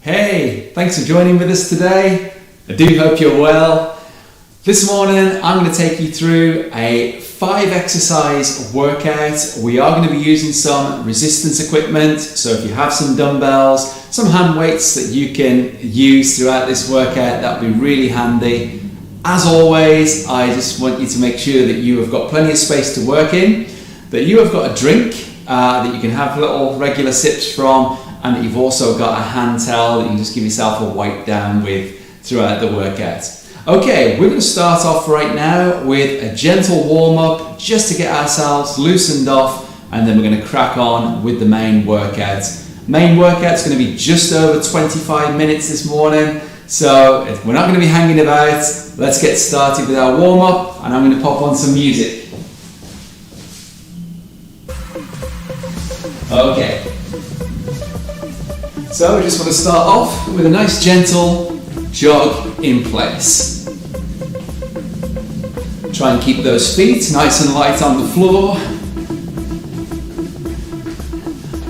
Hey, thanks for joining with us today. I do hope you're well. This morning I'm going to take you through a 5 exercise workout. We are going to be using some resistance equipment, so if you have some dumbbells, some hand weights that you can use throughout this workout, that would be really handy. As always, I just want you to make sure that you have got plenty of space to work in, that you have got a drink that you can have little regular sips from, and that you've also got a hand towel that you can just give yourself a wipe down with throughout the workout. Okay, we're going to start off right now with a gentle warm-up just to get ourselves loosened off, and then we're going to crack on with the main workout. Main workout's going to be just over 25 minutes this morning, so we're not going to be hanging about. Let's get started with our warm-up, and I'm going to pop on some music. Okay. So we just want to start off with a nice gentle jog in place. Try and keep those feet nice and light on the floor.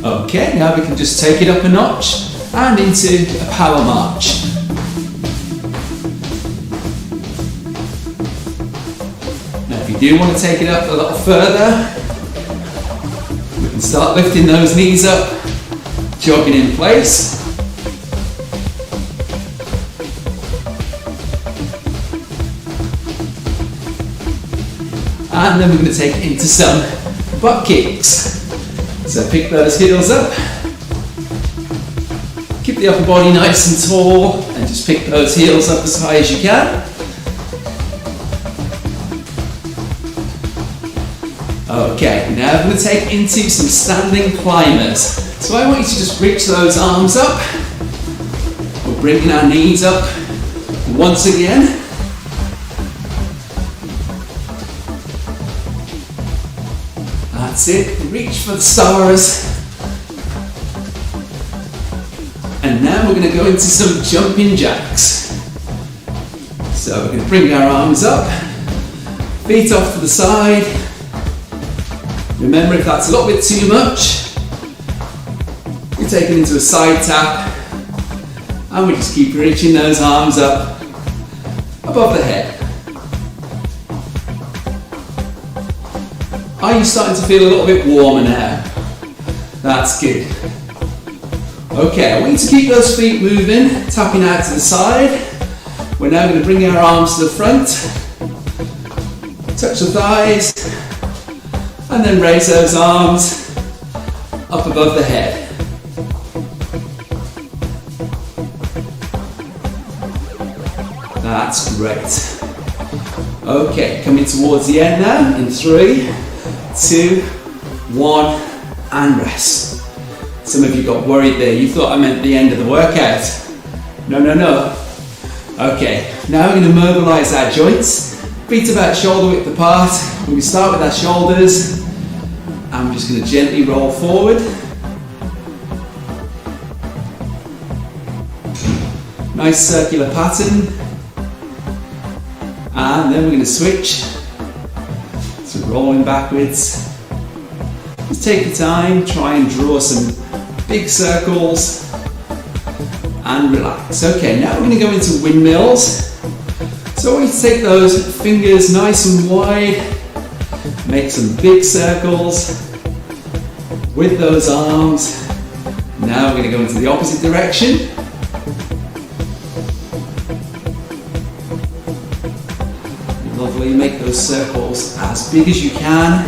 Okay, now we can just take it up a notch and into a power march. Now if you do want to take it up a little further, we can start lifting those knees up, jogging in place. And then we're going to take it into some butt kicks. So pick those heels up, keep the upper body nice and tall, and just pick those heels up as high as you can. Okay, now we're going to take into some standing climbers. So I want you to just reach those arms up. We're bringing our knees up once again. That's it, reach for the stars. And now we're going to go into some jumping jacks. So we're going to bring our arms up, feet off to the side. Remember, if that's a little bit too much, we take it into a side tap, and we just keep reaching those arms up above the head. Are you starting to feel a little bit warmer now? That's good. Okay, I want you to keep those feet moving, tapping out to the side. We're now going to bring our arms to the front, touch the thighs, and then raise those arms up above the head. That's great. Okay, coming towards the end now in 3, 2, 1, and rest. Some of you got worried there. You thought I meant the end of the workout. No. Okay, now we're going to mobilise our joints. Feet about shoulder width apart. We're going to start with our shoulders, and we're just going to gently roll forward. Nice circular pattern. And then we're going to switch to rolling backwards. Just take your time, try and draw some big circles and relax. Okay, now we're going to go into windmills. So I want you to take those fingers nice and wide, make some big circles with those arms. Now we're going to go into the opposite direction. Lovely, make those circles as big as you can,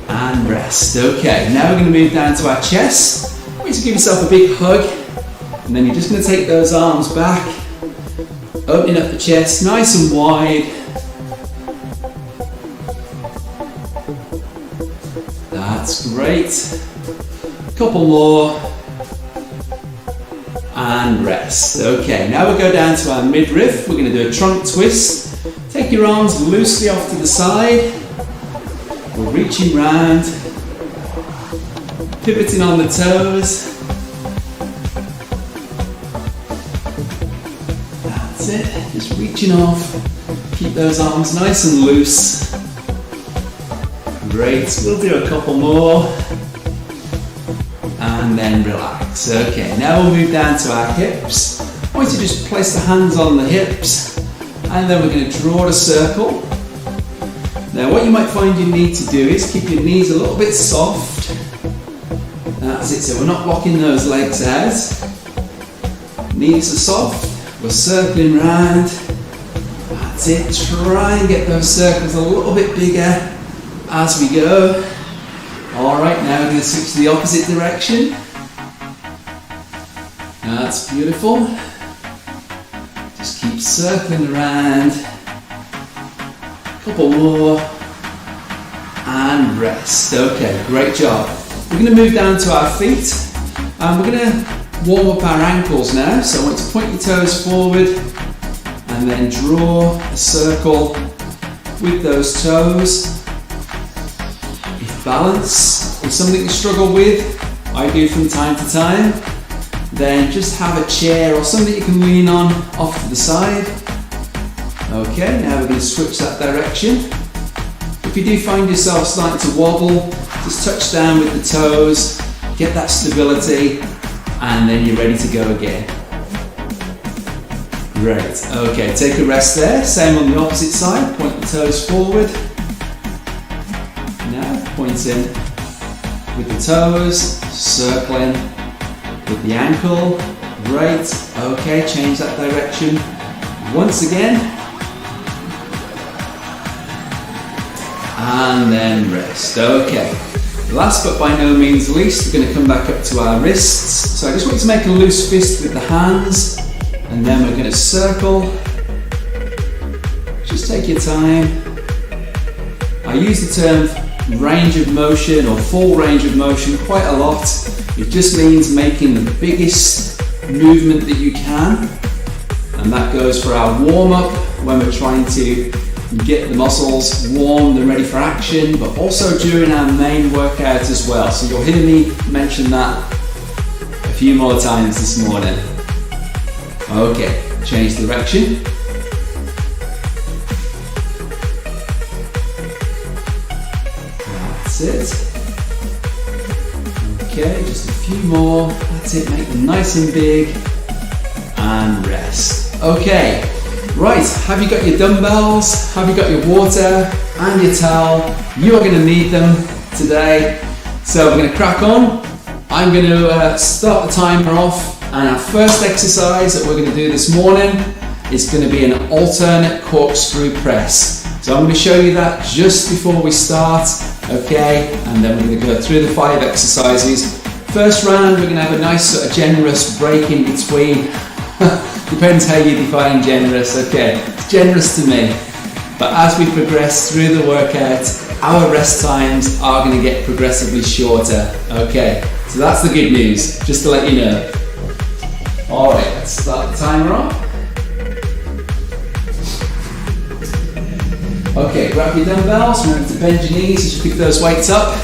and rest. Okay, now we're going to move down to our chest. I want you to give yourself a big hug, and then you're just going to take those arms back, opening up the chest nice and wide. That's great. A couple more, and rest. Okay, now we'll go down to our midriff. We're going to do a trunk twist. Take your arms loosely off to the side. We're reaching round, pivoting on the toes. That's it, just reaching off. Keep those arms nice and loose. Great, we'll do a couple more. And then relax. relax. Okay, now we'll move down to our hips. I want you to just place the hands on the hips, and then we're going to draw a circle. Now what you might find you need to do is keep your knees a little bit soft. That's it, so we're not locking those legs out. Knees are soft, we're circling round. That's it, try and get those circles a little bit bigger as we go. Alright, now we're going to switch to the opposite direction. That's beautiful. Just keep circling around. Couple more. And rest. Okay, great job. We're going to move down to our feet. And we're going to warm up our ankles now. So I want you to point your toes forward and then draw a circle with those toes. If balance is something you struggle with, I do from time to time, then just have a chair or something you can lean on off to the side. Okay, now we're going to switch that direction. If you do find yourself starting to wobble, just touch down with the toes, get that stability, and then you're ready to go again. Great. Okay, take a rest there. Same on the opposite side. Point the toes forward. Now pointing with the toes, circling with the ankle. Great. Okay, change that direction. Once again. And then rest. Okay. Last but by no means least, we're going to come back up to our wrists. So I just want you to make a loose fist with the hands, and then we're going to circle. Just take your time. I use the term range of motion or full range of motion quite a lot. It just means making the biggest movement that you can, and that goes for our warm-up when we're trying to get the muscles warmed and ready for action, but also during our main workout as well. So you'll hear me mention that a few more times this morning. Okay, change direction. That's it. Okay, just a few more. That's it, make them nice and big. And rest. Okay. Right, have you got your dumbbells? Have you got your water and your towel? You are going to need them today. So we're going to crack on. I'm going to start the timer off, and our first exercise that we're going to do this morning is going to be an alternate corkscrew press. So I'm going to show you that just before we start, okay? And then we're going to go through the 5 exercises. First round, we're going to have a nice sort of generous break in between. Depends how you define generous, okay? It's generous to me. But as we progress through the workout, our rest times are going to get progressively shorter, okay? So that's the good news, just to let you know. Alright, let's start the timer off. Okay, grab your dumbbells, remember to bend your knees as you pick those weights up.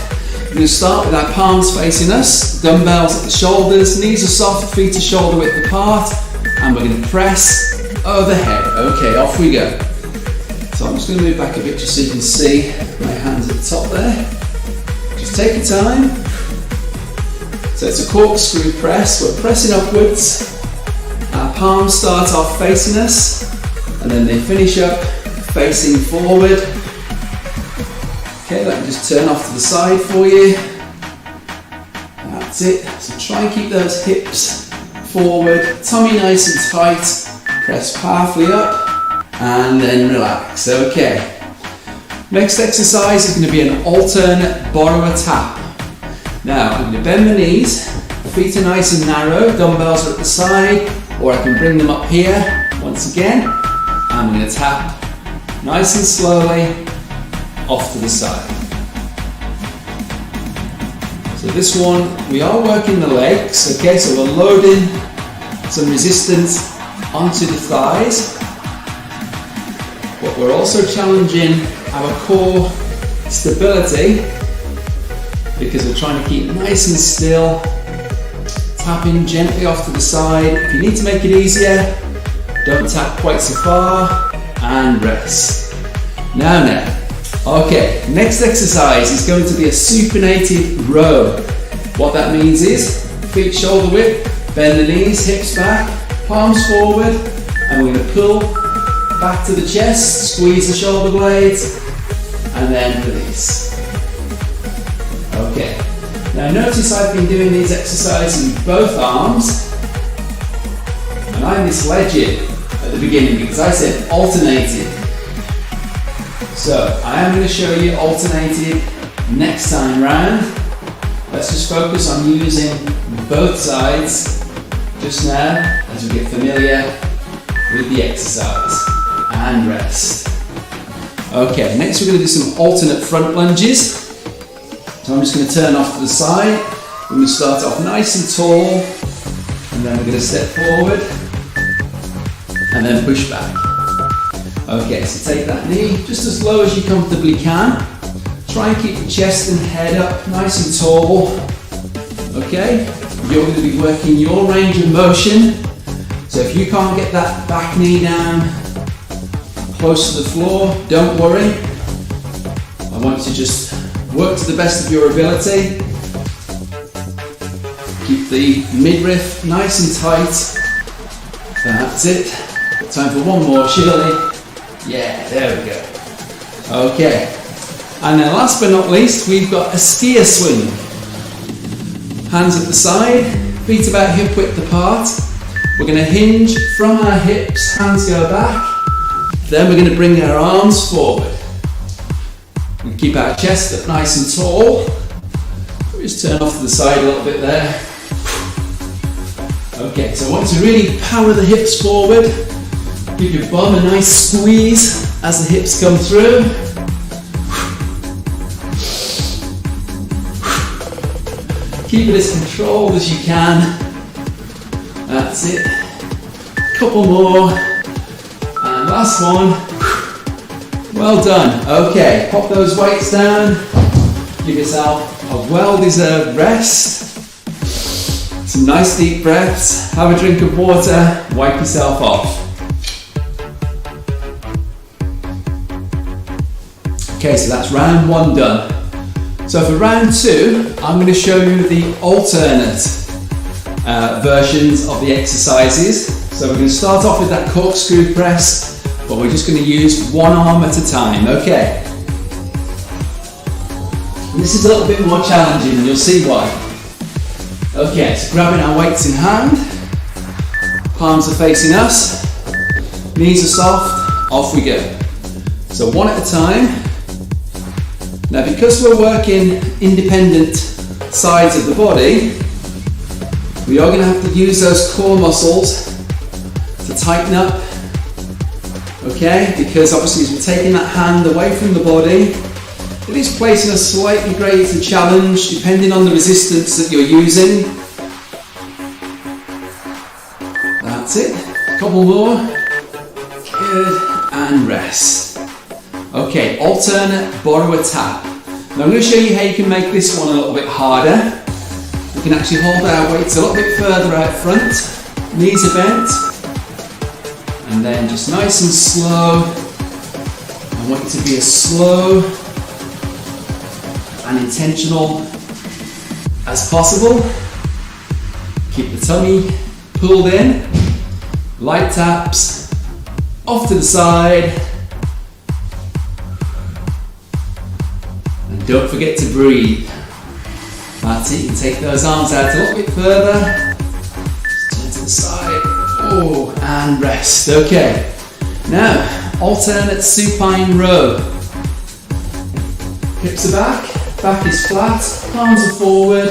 We're going to start with our palms facing us, dumbbells at the shoulders, knees are soft, feet are shoulder width apart. And we're going to press overhead. Okay, off we go. So I'm just going to move back a bit just so you can see my hands at the top there. Just take your time. So it's a corkscrew press. We're pressing upwards. Our palms start off facing us, and then they finish up facing forward. Okay, let me just turn off to the side for you. That's it. So try and keep those hips forward, tummy nice and tight, press powerfully up, and then relax. Okay. Next exercise is going to be an alternate borrower tap. Now, I'm going to bend my knees, feet are nice and narrow, dumbbells are at the side, or I can bring them up here, once again. I'm going to tap nice and slowly off to the side. So this one, we are working the legs, okay, so we're loading some resistance onto the thighs, but we're also challenging our core stability because we're trying to keep nice and still, tapping gently off to the side. If you need to make it easier, don't tap quite so far, and rest. Now. Okay, next exercise is going to be a supinated row. What that means is feet shoulder width, bend the knees, hips back, palms forward, and we're going to pull back to the chest, squeeze the shoulder blades, and then release. Okay, now notice I've been doing these exercises with both arms, and I misled you at the beginning because I said alternated. So I am going to show you alternated next time round. Let's just focus on using both sides just now as we get familiar with the exercise. And rest. Okay, next we're going to do some alternate front lunges. So I'm just going to turn off to the side. We're going to start off nice and tall, and then we're going to step forward and then push back. Okay, so take that knee just as low as you comfortably can. Try and keep the chest and head up nice and tall. Okay, you're going to be working your range of motion. So if you can't get that back knee down close to the floor, don't worry. I want you to just work to the best of your ability. Keep the midriff nice and tight. That's it. Time for one more, Shirley. Yeah, there we go. Okay. And then last but not least, we've got a skier swing. Hands at the side, feet about hip width apart. We're going to hinge from our hips, hands go back. Then we're going to bring our arms forward. We keep our chest up nice and tall. We just turn off to the side a little bit there. Okay, so I want you to really power the hips forward. Give your bum a nice squeeze as the hips come through. Keep it as controlled as you can. That's it. Couple more. And last one. Well done. Okay, pop those weights down. Give yourself a well-deserved rest. Some nice deep breaths. Have a drink of water. Wipe yourself off. Okay, so that's round one done. So for round two, I'm going to show you the alternate versions of the exercises. So we're going to start off with that corkscrew press, but we're just going to use one arm at a time, okay? And this is a little bit more challenging and you'll see why. Okay, so grabbing our weights in hand, palms are facing us, knees are soft, off we go. So one at a time. Now because we're working independent sides of the body, we are going to have to use those core muscles to tighten up, okay? Because obviously as we're taking that hand away from the body, it is placing a slightly greater challenge depending on the resistance that you're using. That's it, a couple more, good, and rest. Okay, alternate borrower tap. Now I'm going to show you how you can make this one a little bit harder. We can actually hold our weights a little bit further out front, knees are bent, and then just nice and slow. I want it to be as slow and intentional as possible. Keep the tummy pulled in, light taps, off to the side. Don't forget to breathe. That's it, you can take those arms out a little bit further. Just turn to the side. Oh, and rest. Okay. Now, alternate supine row. Hips are back is flat, palms are forward.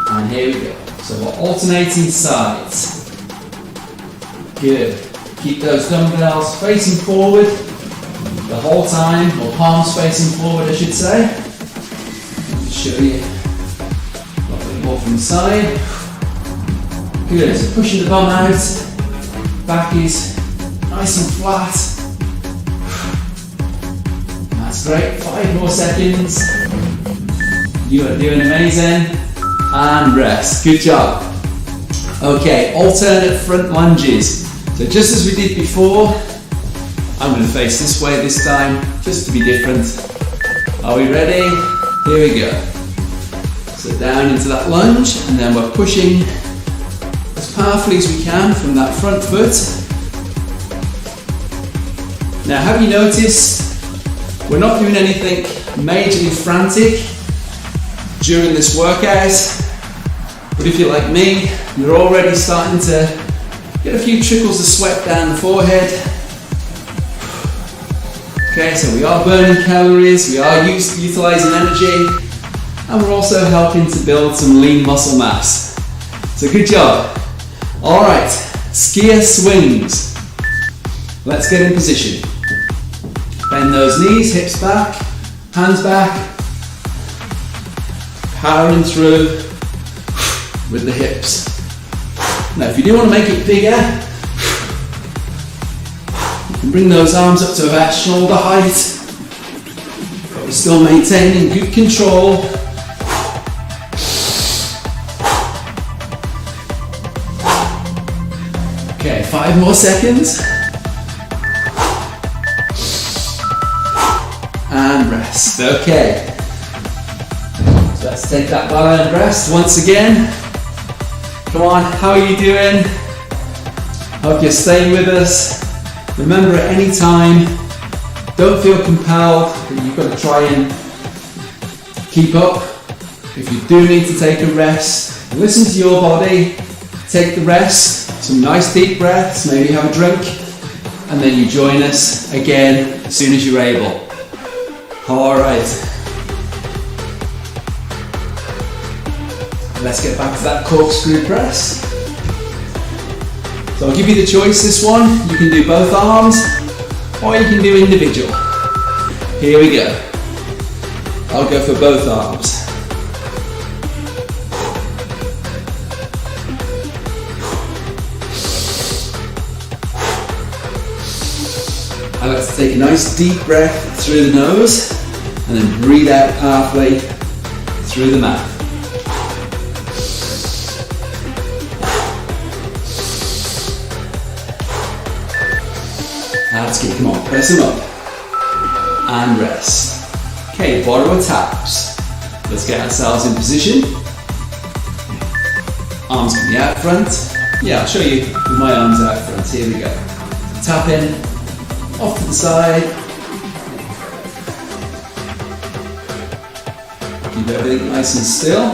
And here we go. So we're alternating sides. Good. Keep those dumbbells facing forward the whole time, or palms facing forward I should say. I'll show you a little bit more from the side. Good, so pushing the bum out, back is nice and flat. That's great, 5 more seconds. You are doing amazing. And rest, good job. Okay, alternate front lunges. So just as we did before, I'm going to face this way this time, just to be different. Are we ready? Here we go. So down into that lunge, and then we're pushing as powerfully as we can from that front foot. Now, have you noticed we're not doing anything majorly frantic during this workout, but if you're like me, you're already starting to get a few trickles of sweat down the forehead. Okay, so we are burning calories, we are utilizing energy, and we're also helping to build some lean muscle mass. So good job. All right, skier swings. Let's get in position. Bend those knees, hips back, hands back. Powering through with the hips. Now, if you do want to make it bigger, you can bring those arms up to about shoulder height, but we're still maintaining good control. Okay, 5 more seconds. And rest. Okay. So let's take that violent rest once again. Come on, how are you doing? Hope you're staying with us. Remember, at any time, don't feel compelled that you've got to try and keep up. If you do need to take a rest, listen to your body, take the rest, some nice deep breaths, maybe have a drink, and then you join us again as soon as you're able. All right. Let's get back to that corkscrew press. So I'll give you the choice this one. You can do both arms or you can do individual. Here we go. I'll go for both arms. I like to take a nice deep breath through the nose and then breathe out powerfully through the mouth. That's good, come on, press them up and rest. Okay, borrow taps. Let's get ourselves in position. Arms can be out front. Yeah, I'll show you with my arms out front. Here we go. Tap in, off to the side. Keep everything nice and still.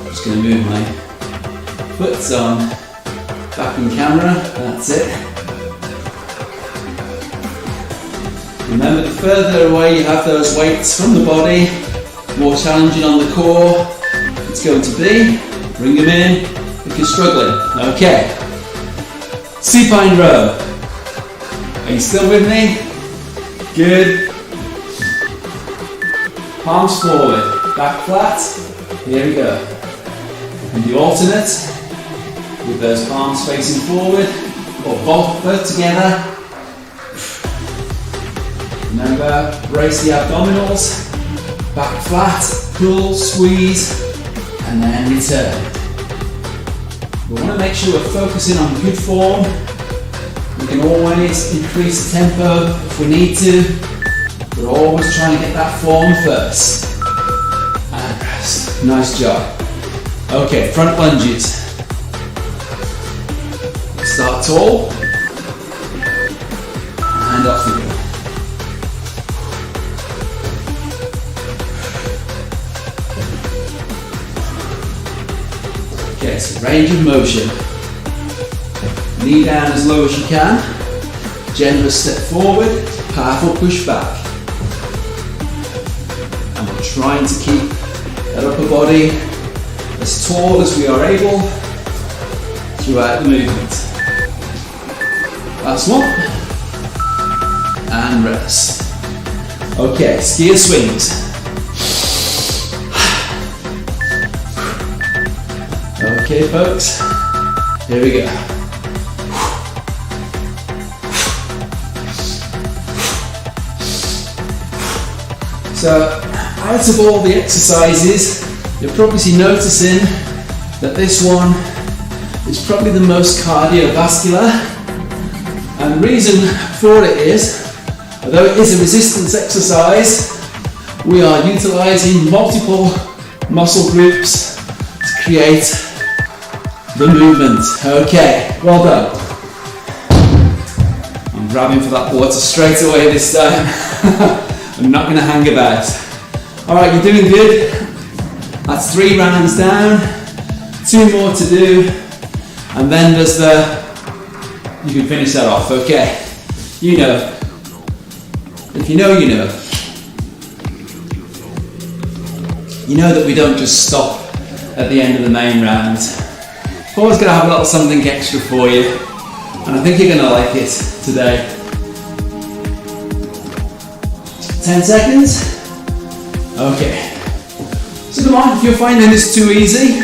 Just going to move my foot on back in camera, that's it. Remember, the further away you have those weights from the body, the more challenging on the core it's going to be. Bring them in if you're struggling. Okay. Supine row. Are you still with me? Good. Palms forward, back flat. Here we go. And the alternate. With those palms facing forward, or both together. Remember, brace the abdominals, back flat, pull, squeeze, and then return. We want to make sure we're focusing on good form. We can always increase the tempo if we need to. We're always trying to get that form first. And rest. Nice job. Okay, front lunges. Start tall, and off we go. Okay, so range of motion. Knee down as low as you can. Generous step forward, powerful push back. And we're trying to keep that upper body as tall as we are able throughout the movement. Last one, and rest. Okay, skier swings. Okay folks, here we go. So, out of all the exercises, you're probably noticing that this one is probably the most cardiovascular. And the reason for it is, although it is a resistance exercise, we are utilizing multiple muscle groups to create the movement. Okay, well done. I'm grabbing for that water straight away this time. I'm not going to hang about. Alright, you're doing good. That's 3 rounds down, 2 more to do, and then there's you can finish that off, okay? You know. If you know, you know. You know that we don't just stop at the end of the main round. Always going to have a little something extra for you, and I think you're going to like it today. 10 seconds. Okay. So come on, if you're finding this too easy,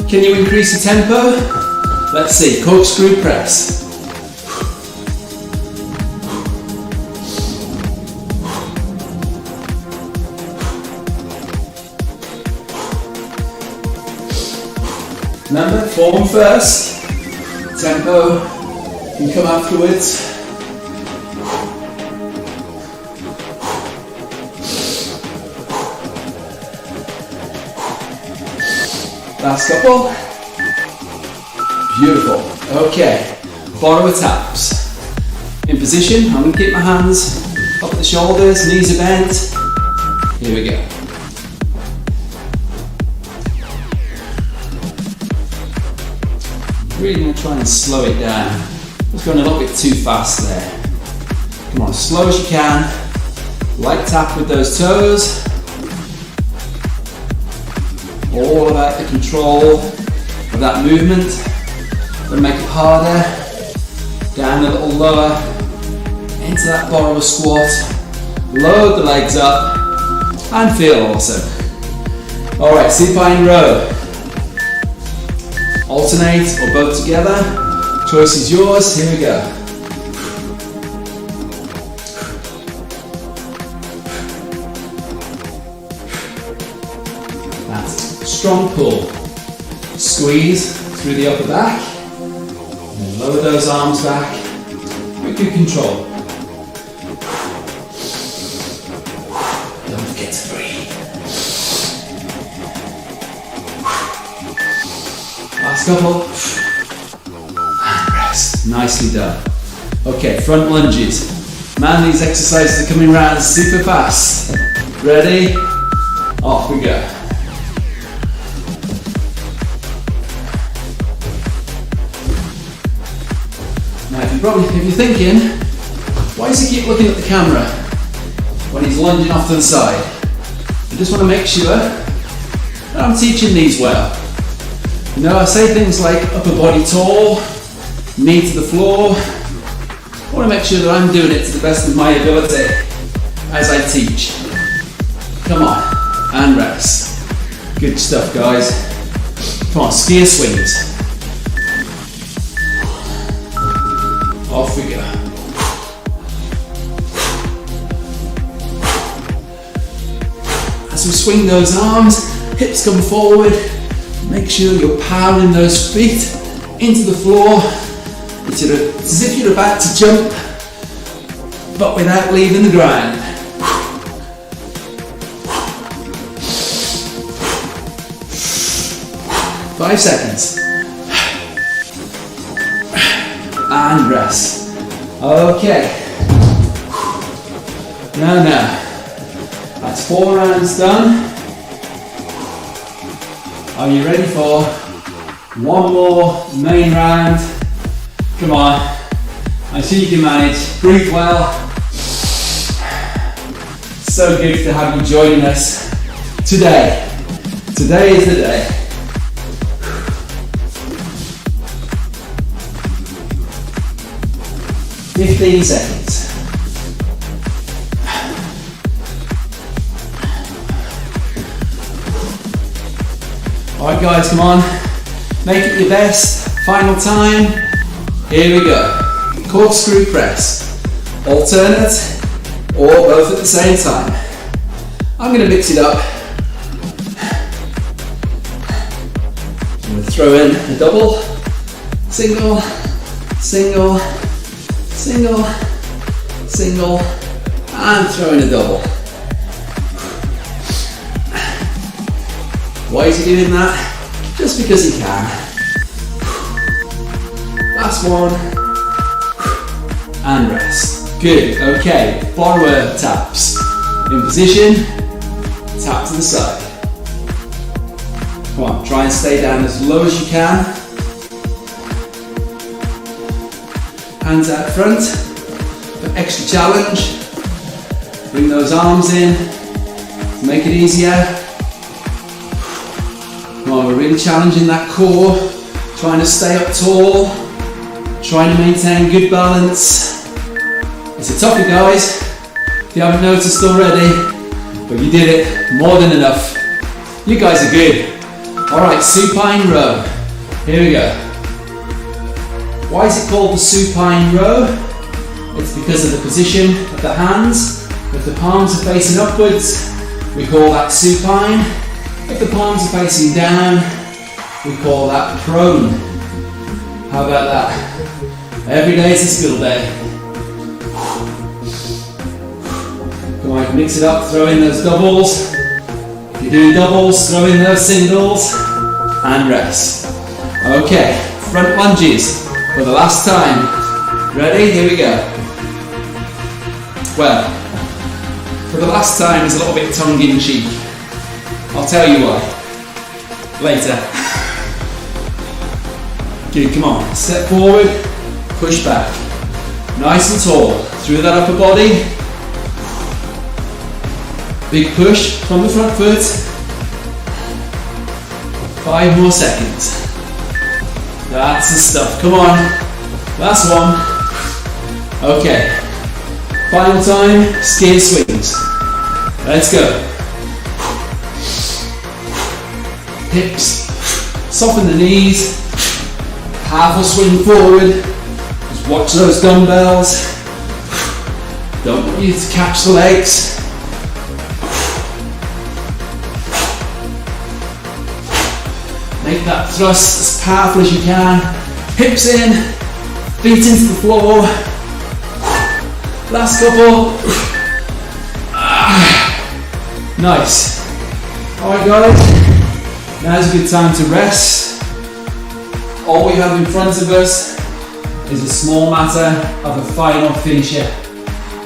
can you increase the tempo? Let's see, corkscrew press. Remember, form first, tempo can come afterwards. Last couple. Beautiful. Okay, borrower taps. In position, I'm going to keep my hands up at the shoulders, knees are bent. Here we go. Really going to try and slow it down. I was going a little bit too fast there. Come on, as slow as you can. Light tap with those toes. All about the control of that movement. Then make it harder. Down a little lower. Into that borrower squat. Load the legs up. And feel awesome. Alright, supine row. Alternate or both together. Choice is yours. Here we go. That's strong pull. Squeeze through the upper back. And lower those arms back. With good control. Don't forget to breathe. Last couple. And rest. Nicely done. Okay, front lunges. Man, these exercises are coming around super fast. Ready? Off we go. Now, if you're thinking, why does he keep looking at the camera when he's lunging off to the side? I just want to make sure that I'm teaching these well. You know, I say things like upper body tall, knee to the floor. I want to make sure that I'm doing it to the best of my ability as I teach. Come on, and rest. Good stuff, guys. Come on, skier swings. Off we go. As we swing those arms, hips come forward. Make sure you're powering those feet into the floor. It's as if you're about to jump, but without leaving the ground. Five seconds. And rest. Okay. Now, that's 4 rounds done. Are you ready for one more main round? Come on. I see you can manage. Breathe well. So good to have you joining us today. Today is the day. $15 seconds. Alright guys, come on. Make it your best. Final time. Here we go. Corkscrew press. Alternate or both at the same time. I'm going to mix it up. I'm going to throw in a double, single, single, single, single, and throw in a double. Why is he doing that? Just because he can. Last one. And rest. Good. Okay. Borrower taps. In position. Tap to the side. Come on. Try and stay down as low as you can. Hands out front. For extra challenge. Bring those arms in to make it easier. Come on, we're really challenging that core. Trying to stay up tall. Trying to maintain good balance. It's a toughie, guys. If you haven't noticed already, but you did it more than enough. You guys are good. Alright, supine row. Here we go. Why is it called the supine row? It's because of the position of the hands. If the palms are facing upwards, we call that supine. If the palms are facing down, we call that prone. How about that? Every day is a skill day. Come on, mix it up, throw in those doubles. If you're doing doubles, throw in those singles. And rest. Okay, front lunges for the last time. Ready? Here we go. Well, for the last time is a little bit tongue-in-cheek. I'll tell you why. Later. Good, come on. Step forward, push back. Nice and tall. Through that upper body. Big push from the front foot. 5 more seconds. That's the stuff. Come on. Last one. Okay. Final time, ski and swings. Let's go. Hips. Soften the knees. Powerful swing forward. Just watch those dumbbells. Don't want you to catch the legs. Make that thrust as powerful as you can. Hips in, feet into the floor. Last couple. Nice. Alright guys, now's a good time to rest. All we have in front of us is a small matter of a final finisher.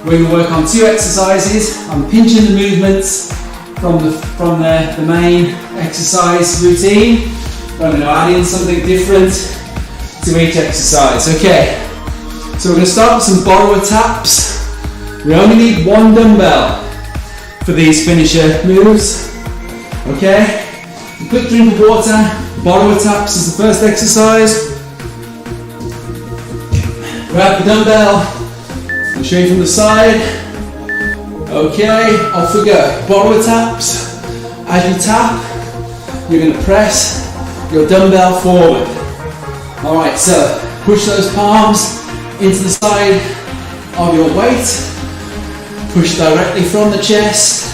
We're going to work on 2 exercises. I'm pinching the movements from the main exercise routine. I'm going to add in something different to each exercise. Okay, so we're going to start with some borrower taps. We only need 1 dumbbell for these finisher moves. Okay, a quick drink of water. Borrower taps is the first exercise. Grab the dumbbell. I'll show you from the side. Okay, off we go. Borrower taps. As you tap, you're going to press your dumbbell forward. Alright, so push those palms into the side of your weight. Push directly from the chest.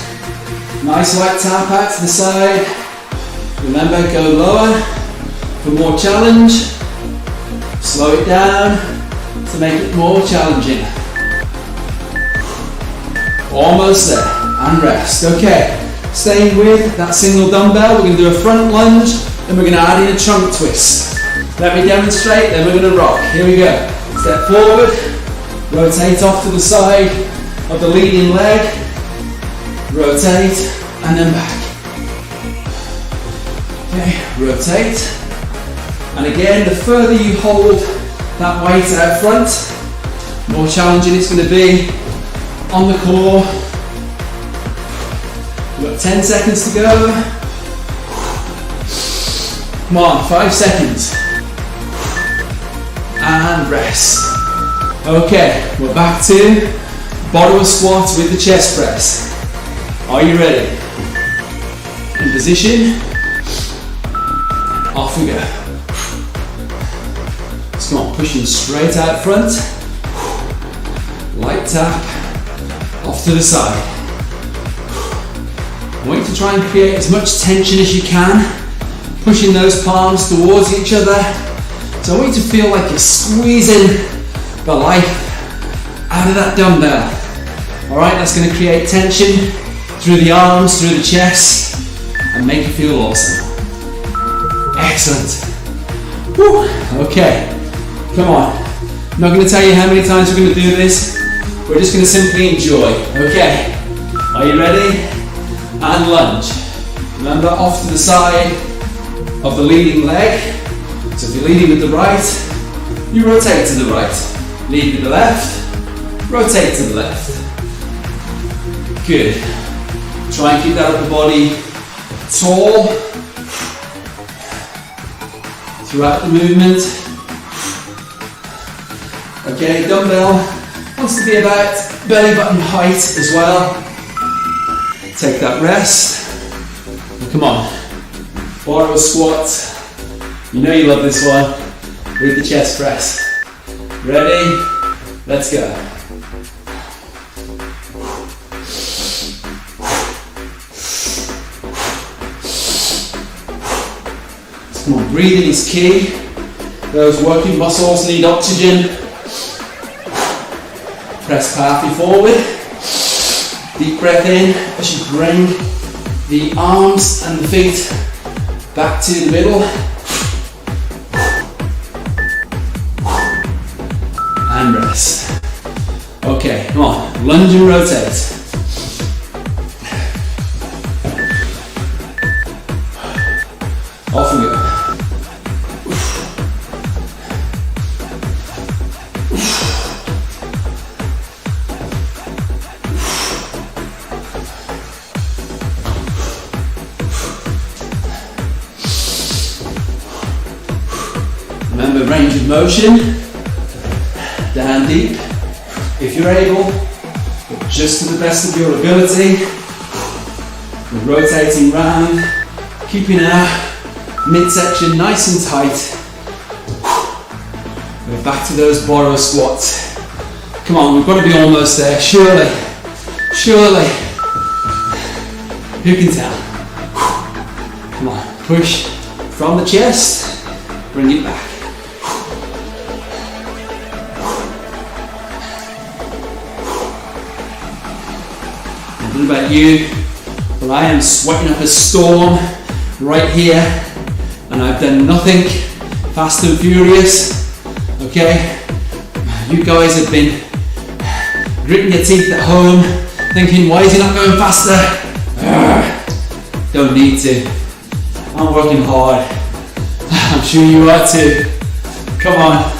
Nice light tap out to the side. Remember, go lower for more challenge. Slow it down to make it more challenging. Almost there, and rest. Okay, staying with that single dumbbell, we're going to do a front lunge, then we're going to add in a trunk twist. Let me demonstrate, then we're going to rock. Here we go. Step forward, rotate off to the side of the leading leg, rotate, and then back. Okay, rotate. And again, the further you hold that weight out front, more challenging it's going to be on the core. We've got 10 seconds to go. Come on, 5 seconds. And rest. Okay, we're back to borrower squat with the chest press. Are you ready? In position. Off we go. Let's come on, pushing straight out front. Light tap. Off to the side. I want you to try and create as much tension as you can, pushing those palms towards each other. So I want you to feel like you're squeezing the life out of that dumbbell. Alright, that's going to create tension through the arms, through the chest, and make you feel awesome. Excellent. Woo. Okay, come on. I'm not going to tell you how many times we're going to do this. We're just going to simply enjoy. Okay, are you ready? And lunge. Remember, off to the side of the leading leg. So if you're leading with the right, you rotate to the right. Lead with the left, rotate to the left. Good. Try and keep that upper body tall throughout the movement. Okay, dumbbell wants to be about belly button height as well. Take that rest. And come on, barbell squat. You know you love this one. With the chest press. Ready? Let's go. Come on, breathing is key. Those working muscles need oxygen. Press powerfully forward. Deep breath in as you bring the arms and the feet back to the middle. And rest. Okay, come on, lunge and rotate. Off we go. Remember range of motion. Down deep, if you're able, but just to the best of your ability. We're rotating round, keeping our midsection nice and tight. We're back to those barbell squats. Come on, we've got to be almost there, surely, surely. Who can tell? Come on, push from the chest, bring it back. What about you? Well, I am sweating up a storm right here, and I've done nothing fast and furious. Okay, you guys have been gritting your teeth at home, thinking, why is he not going faster? Don't need to. I'm working hard. I'm sure you are too. Come on,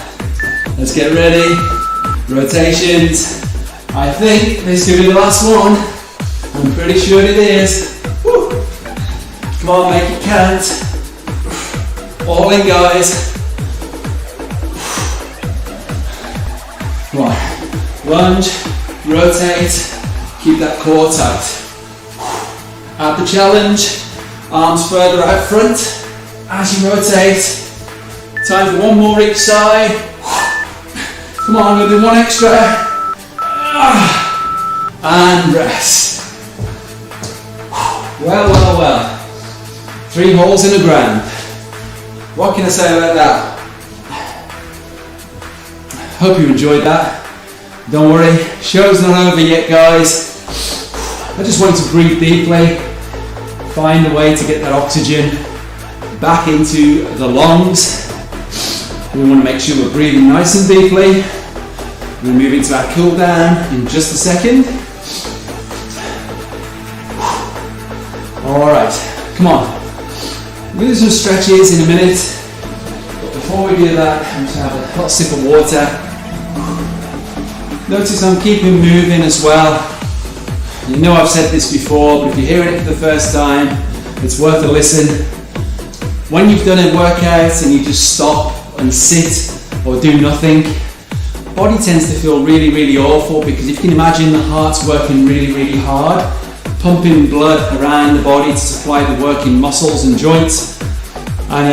let's get ready. Rotations. I think this could be the last one. I'm pretty sure it is. Woo. Come on, make it count. All in, guys. Come on. Lunge, rotate, keep that core tight. At the challenge, arms further out front as you rotate. Time for one more each side. Come on, we'll do one extra. And rest. Well, well, well. 3 holes in the ground. What can I say about that? Hope you enjoyed that. Don't worry, show's not over yet, guys. I just want you to breathe deeply. Find a way to get that oxygen back into the lungs. We want to make sure we're breathing nice and deeply. We'll move into our cool down in just a second. Alright, come on. We'll do some stretches in a minute. But before we do that, I'm just going to have a hot sip of water. Notice I'm keeping moving as well. You know I've said this before, but if you're hearing it for the first time, it's worth a listen. When you've done a workout and you just stop and sit or do nothing, body tends to feel really, really awful, because if you can imagine, the heart's working really, really hard, pumping blood around the body to supply the working muscles and joints, and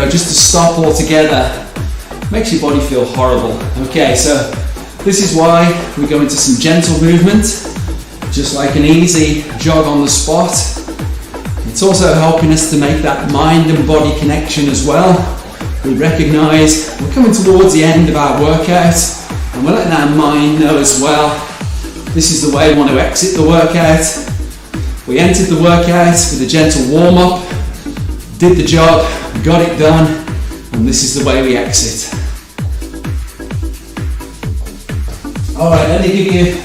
just to stop altogether makes your body feel horrible. Okay, so this is why we go into some gentle movement, just like an easy jog on the spot. It's also helping us to make that mind and body connection as well. We recognise we're coming towards the end of our workout, and we're letting our mind know as well, this is the way we want to exit the workout. We entered the workout with a gentle warm-up, did the job, got it done, and this is the way we exit. Alright, let me give you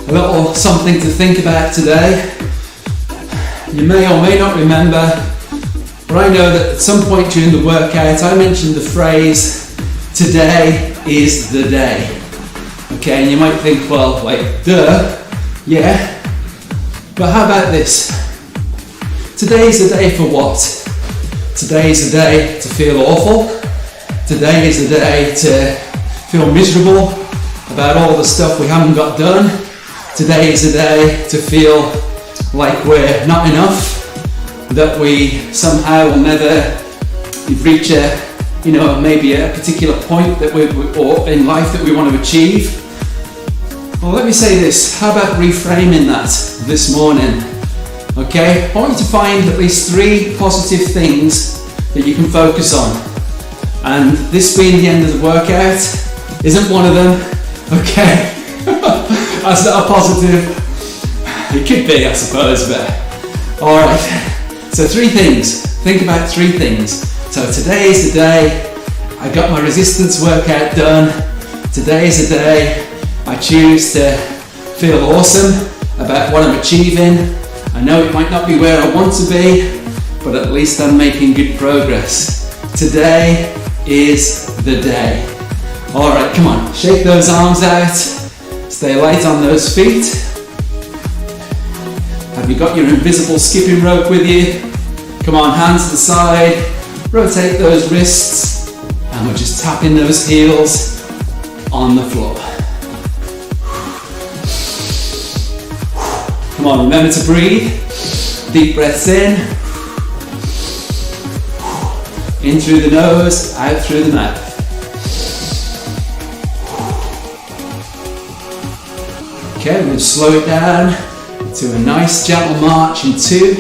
a little something to think about today. You may or may not remember, but I know that at some point during the workout I mentioned the phrase, today is the day. Okay, and you might think, well, like, duh, yeah, but how about this? Today is the day for what? Today is the day to feel awful. Today is the day to feel miserable about all the stuff we haven't got done. Today is the day to feel like we're not enough, that we somehow will never reach maybe a particular point that or in life that we want to achieve. Well, let me say this, how about reframing that this morning? Okay, I want you to find at least 3 positive things that you can focus on. And this being the end of the workout isn't one of them, okay? That's not a positive. It could be, I suppose, but alright. So 3 things, think about 3 things. So today is the day I got my resistance workout done. Today is the day I choose to feel awesome about what I'm achieving. I know it might not be where I want to be, but at least I'm making good progress. Today is the day. Alright, come on, shake those arms out. Stay light on those feet. Have you got your invisible skipping rope with you? Come on, hands to the side. Rotate those wrists. And we're just tapping those heels on the floor. Come on, remember to breathe. Deep breaths in. In through the nose, out through the mouth. Okay, we're going to slow it down to a nice gentle march in 2,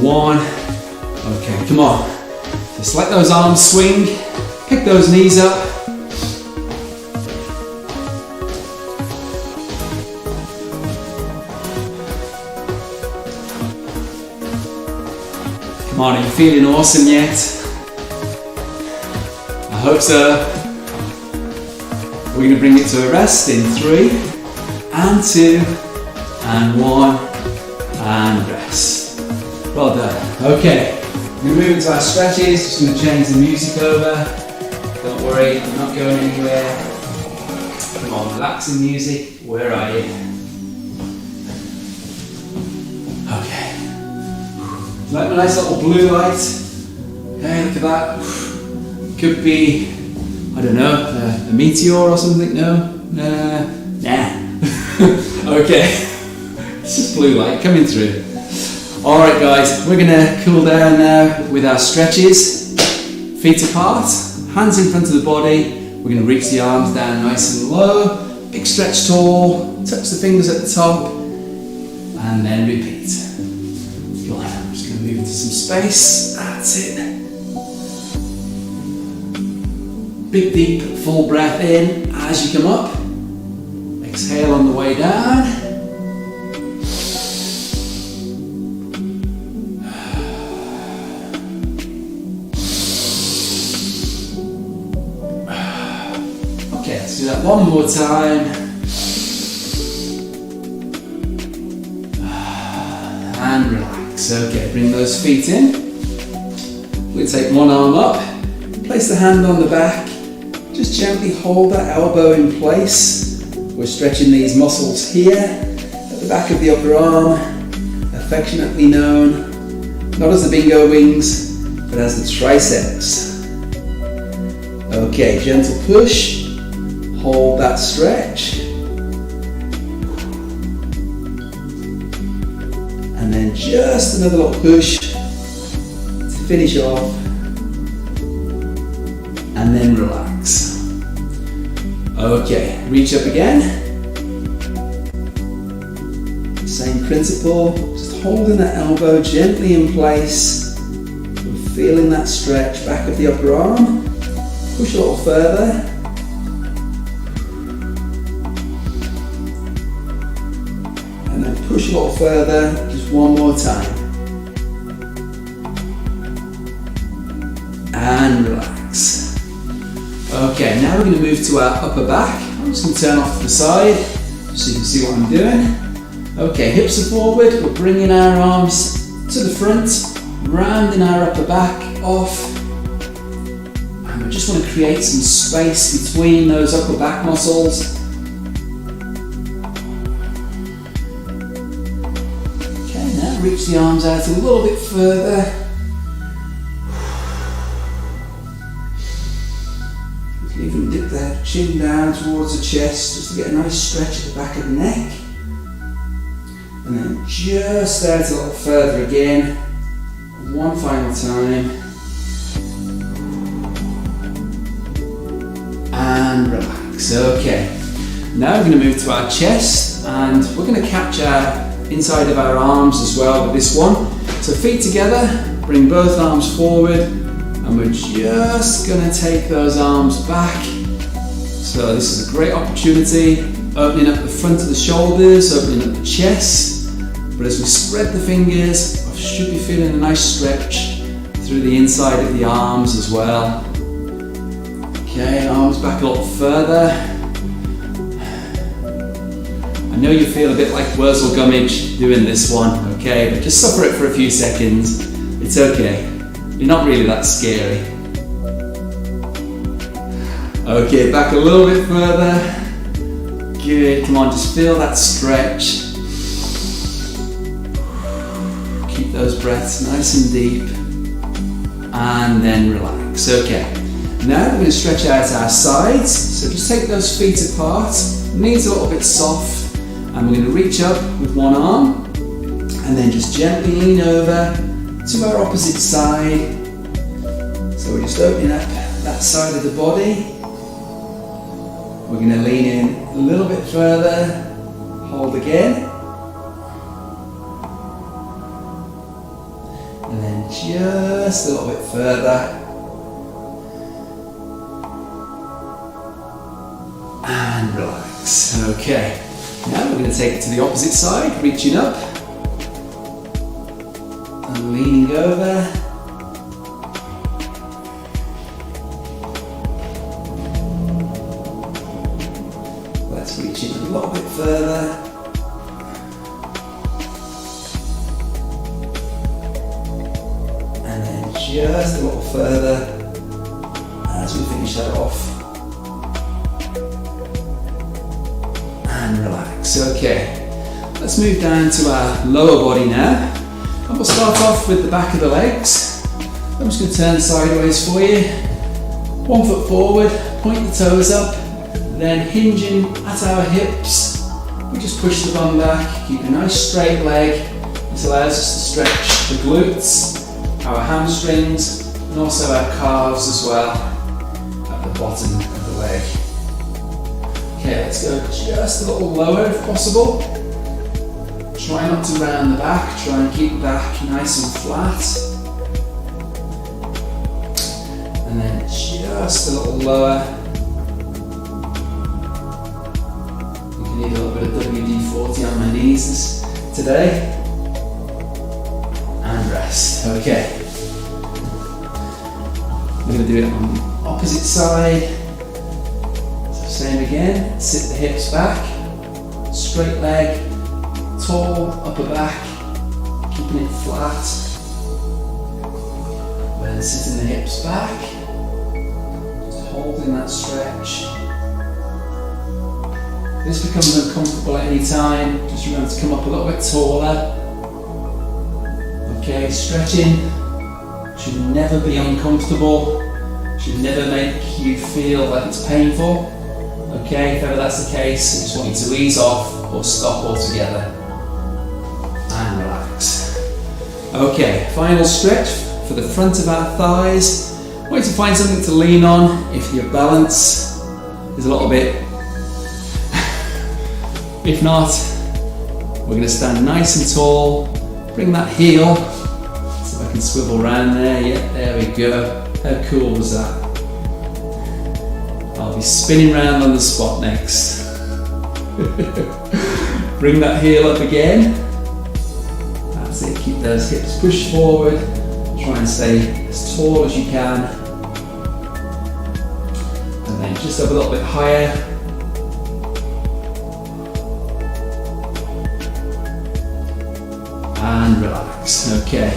1. Okay, come on. Just let those arms swing. Pick those knees up. Come on, are you feeling awesome yet? I hope so. We're going to bring it to a rest in 3 and 2 and 1 and rest. Well done. Okay, we're going to move into our stretches. Just going to change the music over. Don't worry, I'm not going anywhere. Come on, relaxing music. Where are you? Okay. Like a nice little blue light. Okay, look at that. Could be, I don't know, a meteor or something. No? Nah. Okay. It's just blue light coming through. Alright guys, we're going to cool down now with our stretches. Feet apart, hands in front of the body. We're going to reach the arms down nice and low. Big stretch tall, touch the fingers at the top. And then repeat. Good. I'm just going to move into some space. That's it. Big deep full breath in as you come up. Exhale on the way down. Okay, let's do that one more time. And relax. Okay, bring those feet in. We'll take one arm up. Place the hand on the back. Just gently hold that elbow in place. We're stretching these muscles here at the back of the upper arm, affectionately known not as the bingo wings, but as the triceps. Okay, gentle push, hold that stretch, and then just another little push to finish off, and then relax. Okay, reach up again. Same principle, just holding that elbow gently in place. We're feeling that stretch back of the upper arm. Push a little further. And then push a little further. Just One more time. And relax. Okay, now we're going to move to our upper back. I'm just going to turn off to the side so you can see what I'm doing. Okay, hips are forward. We're bringing our arms to the front, rounding our upper back off. And we just want to create some space between those upper back muscles. Okay, now reach the arms out a little bit further. Even dip the chin down towards the chest just to get a nice stretch at the back of the neck. And then just out a little further again. One final time. And relax. Okay. Now we're going to move to our chest and we're going to catch our inside of our arms as well with this one. So feet together, bring both arms forward. And we're just going to take those arms back. So this is a great opportunity, opening up the front of the shoulders, opening up the chest. But as we spread the fingers, I should be feeling a nice stretch through the inside of the arms as well. Okay, arms back a little further. I know you feel a bit like Wurzel Gummidge doing this one, okay, but just suffer it for a few seconds. It's okay. You're not really that scary. Okay, back a little bit further. Good, come on, just feel that stretch. Keep those breaths nice and deep. And then relax. Okay, now we're going to stretch out our sides. So just take those feet apart, knees a little bit soft. And we're going to reach up with one arm. And then just gently lean over to our opposite side. So we're just opening up that side of the body. We're going to lean in a little bit further, hold again. And then just a little bit further. And relax. Okay, now we're going to take it to the opposite side, reaching up. And leaning over. Let's reach in a little bit further. And then just a little further as we finish that off. And relax. Okay, let's move down to our lower body now. And we'll start off with the back of the legs. I'm just going to turn sideways for you. 1 foot forward, point the toes up, then hinging at our hips. We just push the bum back, keep a nice straight leg. This allows us to stretch the glutes, our hamstrings, and also our calves as well at the bottom of the leg. Okay, let's go just a little lower if possible. Try not to round the back, try and keep the back nice and flat. And then just a little lower. You can need a little bit of WD-40 on my knees today. And rest. Okay. We're going to do it on the opposite side. So same again, sit the hips back, straight leg, tall upper back, keeping it flat. Then sitting the hips back, just holding that stretch. If this becomes uncomfortable at any time, just remember to come up a little bit taller. Okay, stretching should never be uncomfortable, should never make you feel like it's painful. Okay, if ever that's the case, I just want you to ease off or stop altogether. And relax. Okay, final stretch for the front of our thighs. I want you to find something to lean on if your balance is a little bit. If not, we're going to stand nice and tall. Bring that heel. See if I can swivel around there. Yeah, there we go. How cool was that? I'll be spinning around on the spot next. Bring that heel up again. That That's it, keep those hips pushed forward. Try and stay as tall as you can. And then just up a little bit higher. And relax. Okay.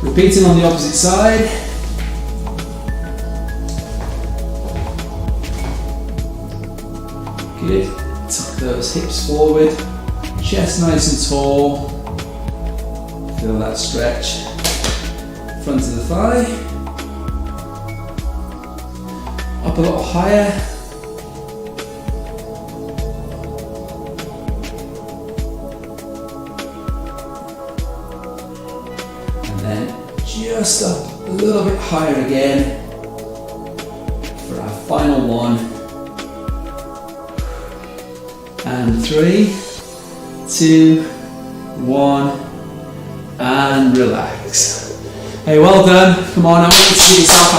Repeating on the opposite side. Good. Tuck those hips forward. Chest nice and tall. Feel that stretch. Front of the thigh. Up a little higher. And then just up a little bit higher again for our final one. And 3, 2, 1, and relax. Hey, well done. Come on, I want you to give yourself a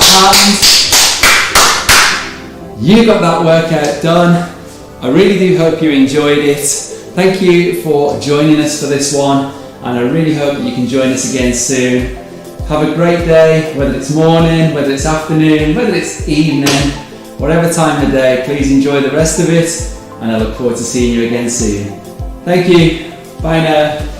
hand. You got that workout done. I really do hope you enjoyed it. Thank you for joining us for this one, and I really hope that you can join us again soon. Have a great day, whether it's morning, whether it's afternoon, whether it's evening, whatever time of day. Please enjoy the rest of it, and I look forward to seeing you again soon. Thank you. Bye now.